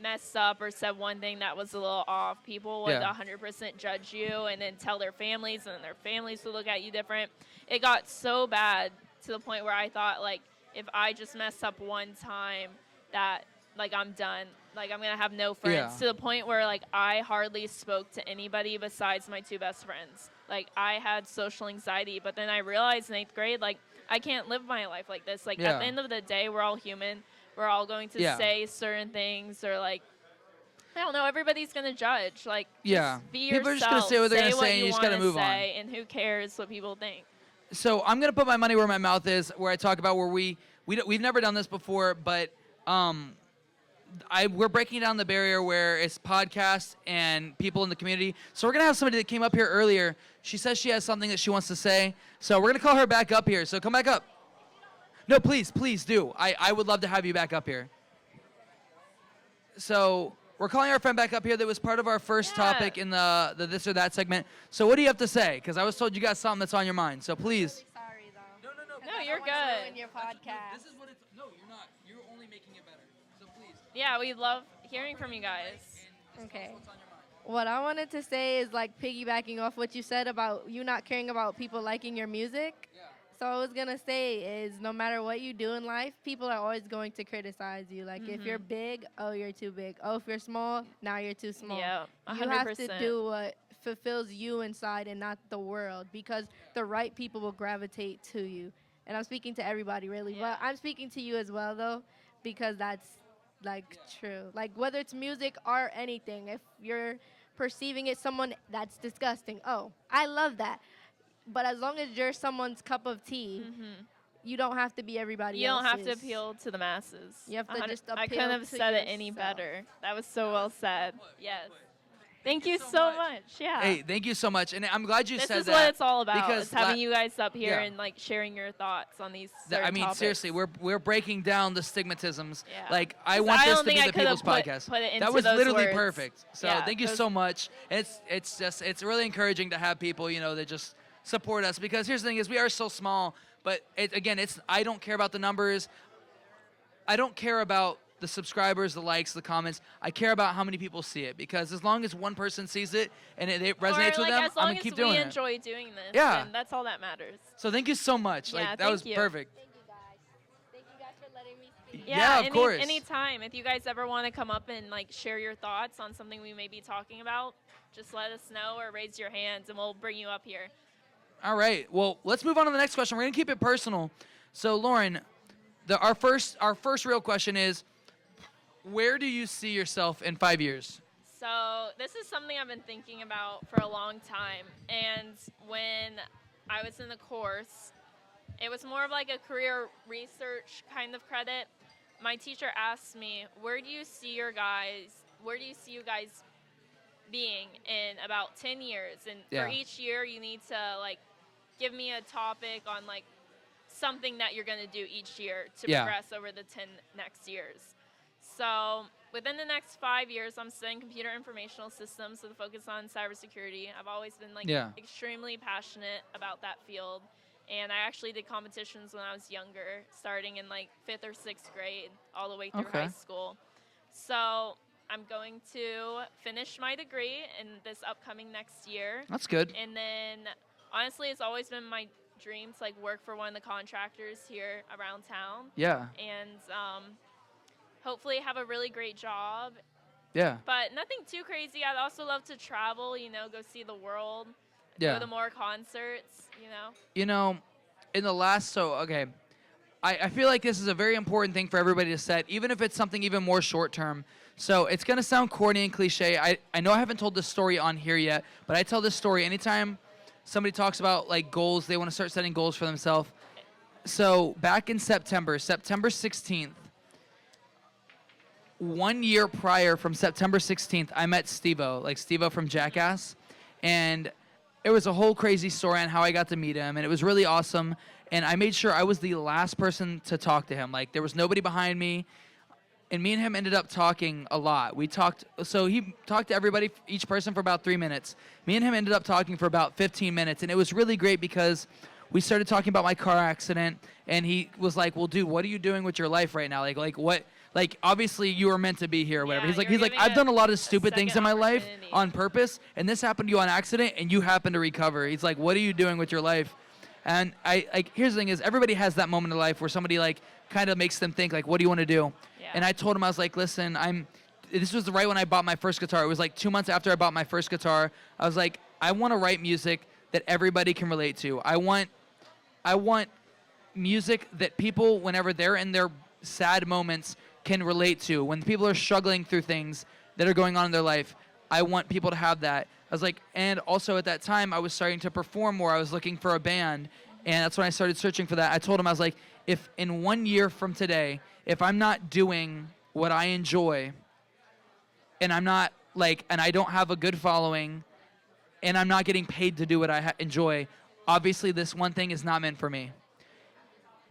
messed up or said one thing that was a little off, people would 100% judge you and then tell their families, and then their families would look at you different. It got so bad to the point where I thought like if I just mess up one time that like I'm done. Like, I'm going to have no friends, to the point where, like, I hardly spoke to anybody besides my 2 best friends. Like, I had social anxiety, but then I realized in 8th grade, like, I can't live my life like this. Like, at the end of the day, we're all human. We're all going to say certain things, or, like, I don't know, everybody's going to judge. Like, just be yourself. People are just going to say what they're going to say, and you just got to move on. And who cares what people think? So I'm going to put my money where my mouth is, where I talk about where we've never done this before, but we're breaking down the barrier where it's podcasts and people in the community. So we're going to have somebody that came up here earlier. She says she has something that she wants to say. So we're going to call her back up here. So come back up. No, please do. I would love to have you back up here. So we're calling our friend back up here that was part of our first topic in the this or that segment. So what do you have to say? Because I was told you got something that's on your mind. So please. Sorry, though. No, you're good. In your podcast. This is what it's. No, you're not. You're only making it better. So please. Yeah, we love hearing from you guys. Okay. What I wanted to say is like piggybacking off what you said about you not caring about people liking your music. Yeah. So I was gonna say is no matter what you do in life, people are always going to criticize you. Like if you're big, oh you're too big. Oh if you're small, now you're too small. Yeah, 100%. You have to do what fulfills you inside and not the world, because the right people will gravitate to you. And I'm speaking to everybody really, but I'm speaking to you as well though, because that's like true. Like whether it's music, art, anything, if you're perceiving it someone that's disgusting, oh, I love that. But as long as you're someone's cup of tea, you don't have to be everybody You don't else's. have to appeal to the masses. You have to just appeal I couldn't have to said it any yourself. better. That was so well said. Yes. Thank you so much. Yeah. Hey, thank you so much, and I'm glad you This said is that. what it's all about. because It's having you guys up here yeah. and like sharing your thoughts on these certain I mean, topics. seriously, we're breaking down the stigmatisms. Yeah. Like, I 'Cause want I this don't to be think I the could have people's podcast. put it That into was those literally words. perfect. So Yeah, thank you those- so much. And it's really encouraging to have people, that just support us, because here's the thing is we are so small, but I don't care about the numbers. I don't care about the subscribers, the likes, the comments. I care about how many people see it, because as long as one person sees it and it resonates with them, as I'm long going to keep as doing we it. enjoy doing this, Yeah. then that's all that matters. So thank you so much. Yeah, That thank was you. perfect. Thank you guys. Thank you guys for letting me speak. Yeah, of course. Anytime. If you guys ever want to come up and like share your thoughts on something we may be talking about, just let us know or raise your hands and we'll bring you up here. All right. Well, let's move on to the next question. We're gonna keep it personal. So, Lauren, our first real question is, where do you see yourself in 5 years? So this is something I've been thinking about for a long time. And when I was in the course, it was more of like a career research kind of credit. My teacher asked me, where do you see you guys being in about 10 years? And Yeah. for each year, you need to like give me a topic on like something that you're going to do each year to Yeah. progress over the 10 next years. So within the next 5 years, I'm studying computer informational systems with a focus on cybersecurity. I've always been like Yeah. extremely passionate about that field. And I actually did competitions when I was younger, starting in like 5th or 6th grade, all the way through Okay. high school. So I'm going to finish my degree in this upcoming next year. That's good. And then, honestly, it's always been my dream to like work for one of the contractors here around town. Yeah. And hopefully have a really great job. Yeah. But nothing too crazy. I'd also love to travel, go see the world, Yeah. go to more concerts, In the last, I feel like this is a very important thing for everybody to set, even if it's something even more short term. So it's going to sound corny and cliche. I know I haven't told this story on here yet, but I tell this story anytime somebody talks about like goals, they want to start setting goals for themselves. So back in September 16th, 1 year prior from September 16th, I met Steve-O from Jackass. And it was a whole crazy story on how I got to meet him, and it was really awesome. And I made sure I was the last person to talk to him. Like, there was nobody behind me. And me and him ended up talking a lot. So he talked to everybody, each person for about 3 minutes. Me and him ended up talking for about 15 minutes. And it was really great because we started talking about my car accident. And he was like, well, dude, what are you doing with your life right now? Like what? Like, obviously, you were meant to be here or whatever. Yeah, He's like, you're I've done a lot of a stupid things in second my life opportunity. on purpose, and this happened to you on accident, and you happen to recover. He's like, what are you doing with your life? And here's the thing is, everybody has that moment in life where somebody, like, kind of makes them think, like, what do you want to do? Yeah. And I told him, I was like, listen, this was right when I bought my first guitar. It was like 2 months after I bought my first guitar. I was like, I want to write music that everybody can relate to. I want music that people, whenever they're in their sad moments, can relate to. When people are struggling through things that are going on in their life, I want people to have that. I was like, and also at that time, I was starting to perform more. I was looking for a band, and that's when I started searching for that. I told him, I was like, if in 1 year from today, if I'm not doing what I enjoy, and I'm not and I don't have a good following, and I'm not getting paid to do what I enjoy, obviously this one thing is not meant for me.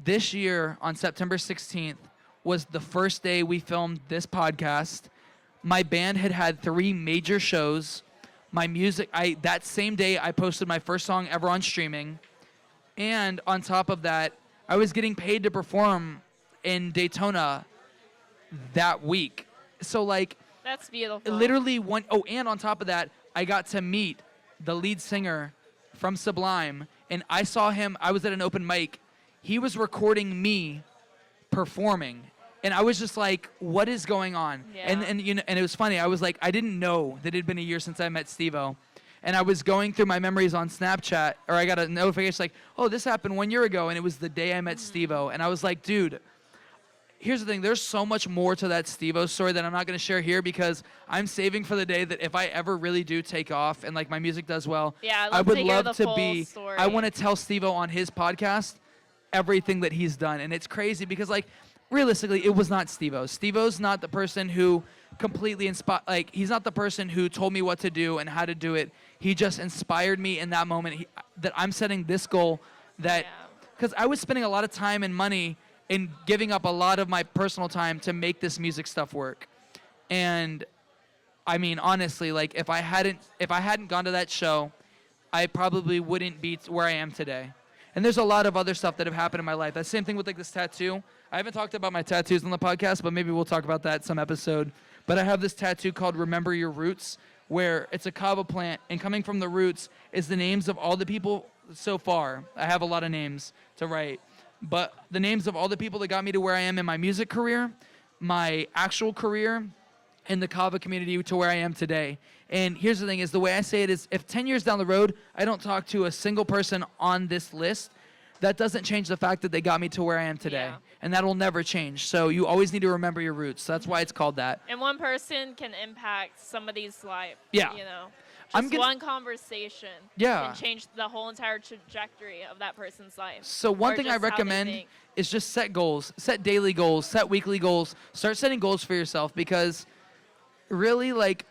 This year, on September 16th, was the first day we filmed this podcast. My band had 3 major shows. My music, that same day, I posted my first song ever on streaming. And on top of that, I was getting paid to perform in Daytona that week. So, That's beautiful. literally and on top of that, I got to meet the lead singer from Sublime. And I saw him, I was at an open mic. He was recording me performing. And I was just like, what is going on? Yeah. And it was funny. I was like, I didn't know that it had been a year since I met Steve-O. And I was going through my memories on Snapchat, or I got a notification like, oh, this happened 1 year ago, and it was the day I met Steve-O. And I was like, dude, here's the thing. There's so much more to that Steve-O story that I'm not going to share here because I'm saving for the day that if I ever really do take off and my music does well, Yeah, I would to hear love the to full be. story. I want to tell Steve-O on his podcast everything that he's done, and it's crazy because realistically, it was not Steve-O. Steve-O's not the person who completely inspired. He's not the person who told me what to do and how to do it. He just inspired me in that moment that I'm setting this goal. Because I was spending a lot of time and money and giving up a lot of my personal time to make this music stuff work. And I mean, honestly, if I hadn't gone to that show, I probably wouldn't be where I am today. And there's a lot of other stuff that have happened in my life. That same thing with this tattoo. I haven't talked about my tattoos on the podcast, but maybe we'll talk about that some episode. But I have this tattoo called Remember Your Roots, where it's a kava plant, and coming from the roots is the names of all the people so far. I have a lot of names to write. but the names of all the people that got me to where I am in my music career, my actual career, and the kava community to where I am today. And here's the thing is, the way I say it is, if 10 years down the road, I don't talk to a single person on this list, that doesn't change the fact that they got me to where I am today. Yeah. And that'll never change. So you always need to remember your roots. That's why it's called that. And one person can impact somebody's life. Yeah. You know, I'm just gonna- one conversation Yeah. can change the whole entire trajectory of that person's life. So one Or thing I just how they recommend think. is just set goals, set daily goals, set weekly goals, start setting goals for yourself, because really, like,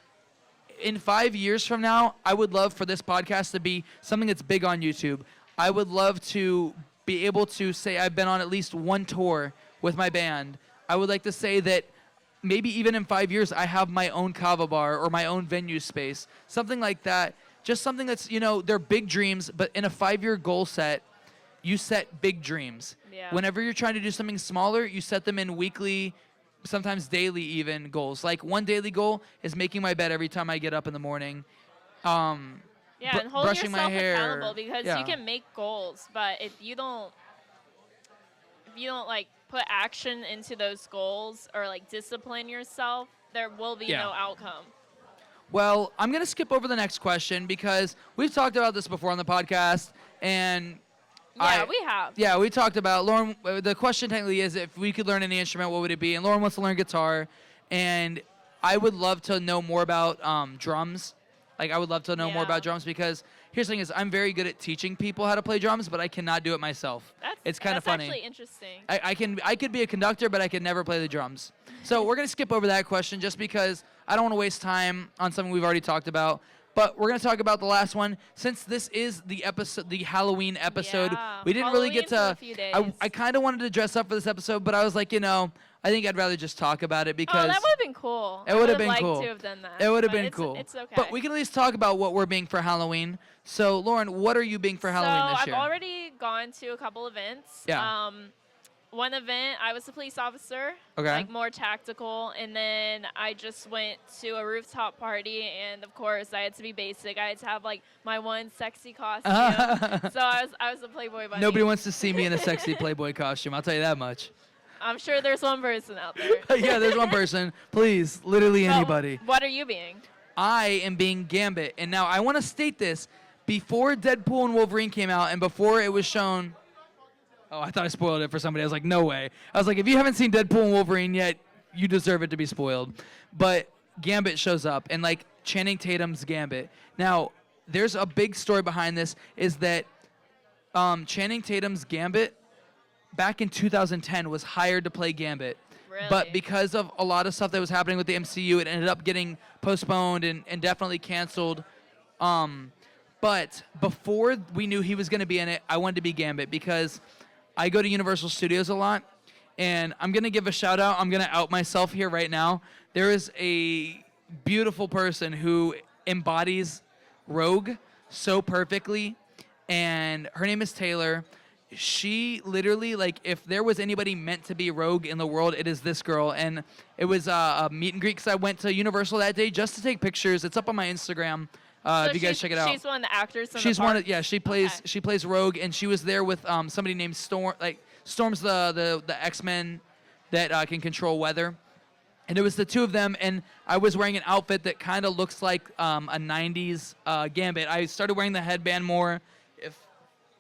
in 5 years from now, I would love for this podcast to be something that's big on YouTube. I would love to be able to say I've been on at least one tour with my band. I would like to say that maybe even in 5 years, I have my own kava bar or my own venue space, something like that. Just something that's, you know, they're big dreams, but in a 5-year goal set, you set big dreams. Yeah. Whenever you're trying to do something smaller, you set them in weekly, sometimes daily even goals. Like one daily goal is making my bed every time I get up in the morning. Yeah, and hold brushing my yourself hair. accountable, because Yeah. you can make goals, but if you don't like put action into those goals or like discipline yourself, there will be Yeah. no outcome. Well, I'm going to skip over the next question because we've talked about this before on the podcast, and Yeah, we have. Yeah, we talked about, Lauren, the question technically is if we could learn any instrument, what would it be? And Lauren wants to learn guitar, and I would love to know more about drums. Like, I would love to know more Yeah. about drums, because here's the thing is, I'm very good at teaching people how to play drums, but I cannot do it myself. It's kind of funny. That's actually interesting. I could be a conductor, but I could never play the drums. So we're going to skip over that question just because I don't want to waste time on something we've already talked about. But we're going to talk about the last one. Since this is the episode, the Halloween episode, Yeah, we didn't really get Halloween's to. in a few days. I kind of wanted to dress up for this episode, but I was like, you know, I think I'd rather just talk about it because Oh, that would have been cool. it would have been liked cool. to have done that. It would have but been it's, cool. It's okay. But we can at least talk about what we're being for Halloween. So, Lauren, what are you being for Halloween this I've year? already gone to a couple events. Yeah. One event, I was a police officer. Okay. Like more tactical. And then I just went to a rooftop party. And of course, I had to be basic. I had to have like my one sexy costume. So I was a Playboy bunny. Nobody wants to see me in a sexy Playboy costume. I'll tell you that much. I'm sure there's one person out there. Yeah, there's one person. Please, literally So, anybody. What are you being? I am being Gambit. And now I want to state this. Before Deadpool and Wolverine came out and before it was shown... Oh, I thought I spoiled it for somebody. I was like, no way. I was like, if you haven't seen Deadpool and Wolverine yet, you deserve it to be spoiled. But Gambit shows up, and like Channing Tatum's Gambit. Now, there's a big story behind this, is that Channing Tatum's Gambit back in 2010 was hired to play Gambit. But Really? because of a lot of stuff that was happening with the MCU, it ended up getting postponed and definitely canceled. But before we knew he was going to be in it, I wanted to be Gambit because I go to Universal Studios a lot. And I'm going to give a shout out. I'm going to out myself here right now. There is a beautiful person who embodies Rogue so perfectly. And her name is Taylor. She literally, like, if there was anybody meant to be Rogue in the world, it is this girl. And it was a meet and greet because I went to Universal that day just to take pictures. It's up on my Instagram. If you guys check it out. She's one of the actors in She's the one park? of, yeah, she plays Okay. she plays Rogue, and she was there with somebody named Storm. Like Storm's the X-Men that can control weather. And it was the two of them, and I was wearing an outfit that kind of looks like a 90s Gambit. I started wearing the headband more.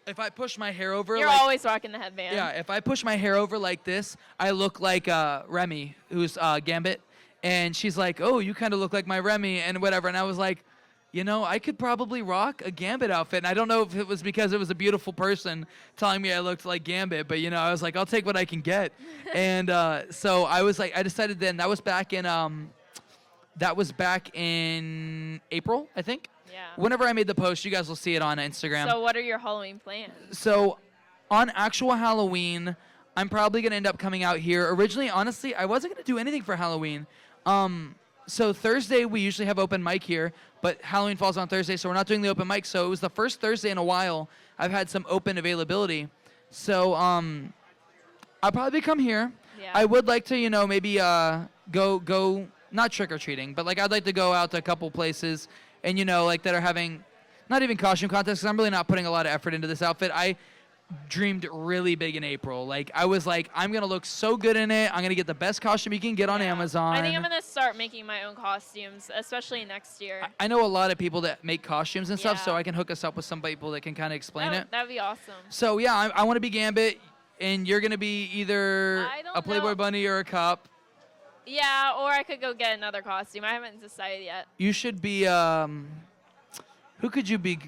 If I push my hair over, You're like, always rocking the headband. yeah, if I push my hair over like this, I look like Remy, who's Gambit. And she's like, oh, you kind of look like my Remy and whatever. And I was like, you know, I could probably rock a Gambit outfit. And I don't know if it was because it was a beautiful person telling me I looked like Gambit, but, you know, I was like, I'll take what I can get. And so I was like, I decided then, that was back in April, I think. Yeah. Whenever I made the post, you guys will see it on Instagram. So what are your Halloween plans? So on actual Halloween, I'm probably going to end up coming out here. Originally, honestly, I wasn't going to do anything for Halloween. So Thursday, we usually have open mic here, but Halloween falls on Thursday, so we're not doing the open mic. So it was the first Thursday in a while I've had some open availability. So I'll probably come here. Yeah. I would like to, you know, maybe go not trick-or-treating, but like I'd like to go out to a couple places and, you know, like that are having not even costume contests, 'cause I'm really not putting a lot of effort into this outfit. dreamed really big in April. Like, I was like, I'm going to look so good in it. I'm going to get the best costume you can get on Yeah. Amazon. I think I'm gonna start making my own costumes, especially next year. I know a lot of people that make costumes and stuff, so Yeah. I can hook us up with some people that can kind of explain it. That'd be awesome. So, yeah, I want to be Gambit, and you're going to be either I don't a Playboy know. bunny or a cop. Yeah, or I could go get another costume. I haven't decided yet. You should be, who could you be?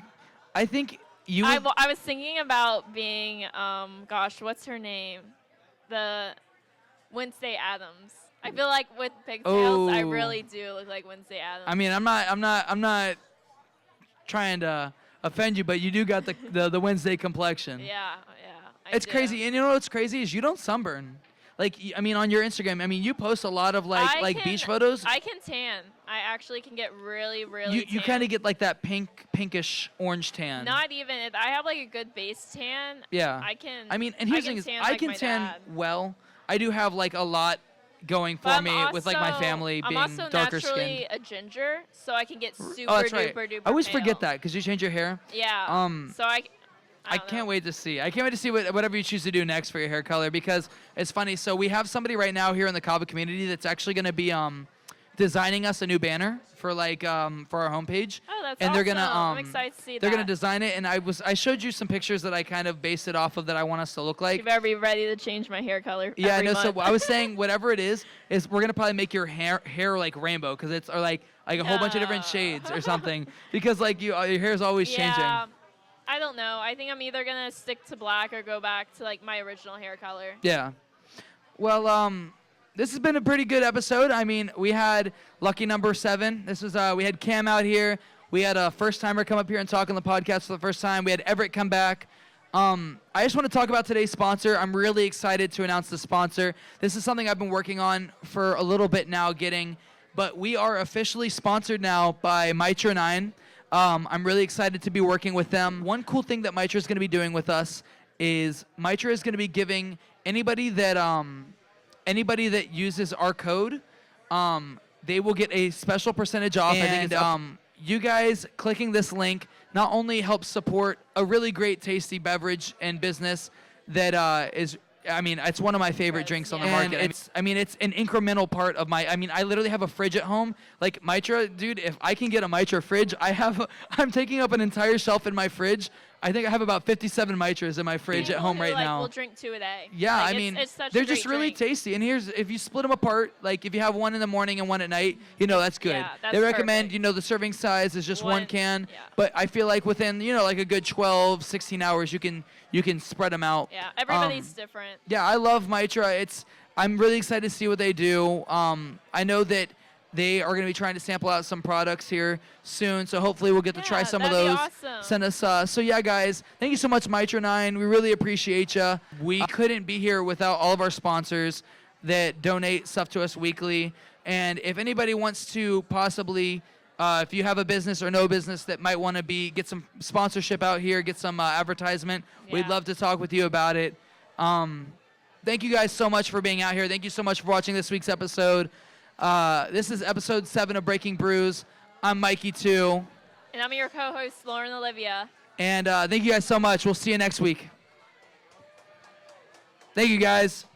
I think you would, I was thinking about being, gosh, what's her name? The Wednesday Addams. I feel like with pigtails, I Oh. really do look like Wednesday Addams. I mean, I'm not trying to offend you, but you do got the Wednesday complexion. yeah. It's crazy, and you know what's crazy is you don't sunburn. Like, I mean, on your Instagram, I mean, you post a lot of like beach photos. I can tan. I actually can get really, really You tan. kind of get like that pinkish orange tan. Not even. I have like a good base tan. Yeah. I can. I mean, and here's the thing is, tan I like can my tan dad. well. I do have like a lot going for But I'm me with like my also- family being I'm also darker naturally skinned. a ginger, so I can get super Oh, that's right. duper duper I always pale. forget that because you change your hair. Yeah. So I can't wait to see. I can't wait to see whatever you choose to do next for your hair color because it's funny. So we have somebody right now here in the Kava community that's actually going to be designing us a new banner for like for our homepage. Oh, that's and they're gonna awesome. I'm excited to see they're that. gonna design it, and I showed you some pictures that I kind of based it off of that I want us to look like. You better be ready to change my hair color. Yeah, every no. So month. I was saying whatever it is we're gonna probably make your hair like rainbow because it's or like a whole bunch of different shades or something because like your hair is always changing. Yeah. I don't know. I think I'm either gonna stick to black or go back to like my original hair color. Yeah. Well, this has been a pretty good episode. I mean, we had lucky number 7. This was we had Cam out here. We had a first timer come up here and talk on the podcast for the first time. We had Everett come back. I just want to talk about today's sponsor. I'm really excited to announce the sponsor. This is something I've been working on for a little bit now, but we are officially sponsored now by Mitra 9. I'm really excited to be working with them. One cool thing that Mitra is going to be doing with us is Mitra is going to be giving anybody that uses our code, they will get a special percentage off. And you guys clicking this link not only helps support a really great, tasty beverage and business that is. I mean, it's one of my favorite drinks on the market. It's an incremental part of I literally have a fridge at home. Like Mitra, dude, if I can get a Mitra fridge, I'm taking up an entire shelf in my fridge. I think I have about 57 Mitras in my fridge at home right now. We'll drink 2 a day. Yeah, Like, I it's- mean, it's such a they're great just really drink. tasty. And if you split them apart, like if you have one in the morning and one at night, that's good. Yeah, that's they recommend, perfect. the serving size is just one can. Yeah. But I feel like within, like a good 12, 16 hours, you can spread them out. Yeah, everybody's different. Yeah, I love Mitra. I'm really excited to see what they do. I know that they are going to be trying to sample out some products here soon, so hopefully we'll get to try Yeah, some of that'd be those. awesome. Send us. So yeah, guys, thank you so much, Mitra 9. We really appreciate you. We couldn't be here without all of our sponsors that donate stuff to us weekly. And if anybody wants to possibly, if you have a business or no business that might want to get some sponsorship out here, get some advertisement, we'd Yeah. love to talk with you about it. Thank you guys so much for being out here. Thank you so much for watching this week's episode. This is episode 7 of Breaking Brews. I'm Mikey 2. And I'm your co-host, Lauren Olivia. And thank you guys so much. We'll see you next week. Thank you, guys.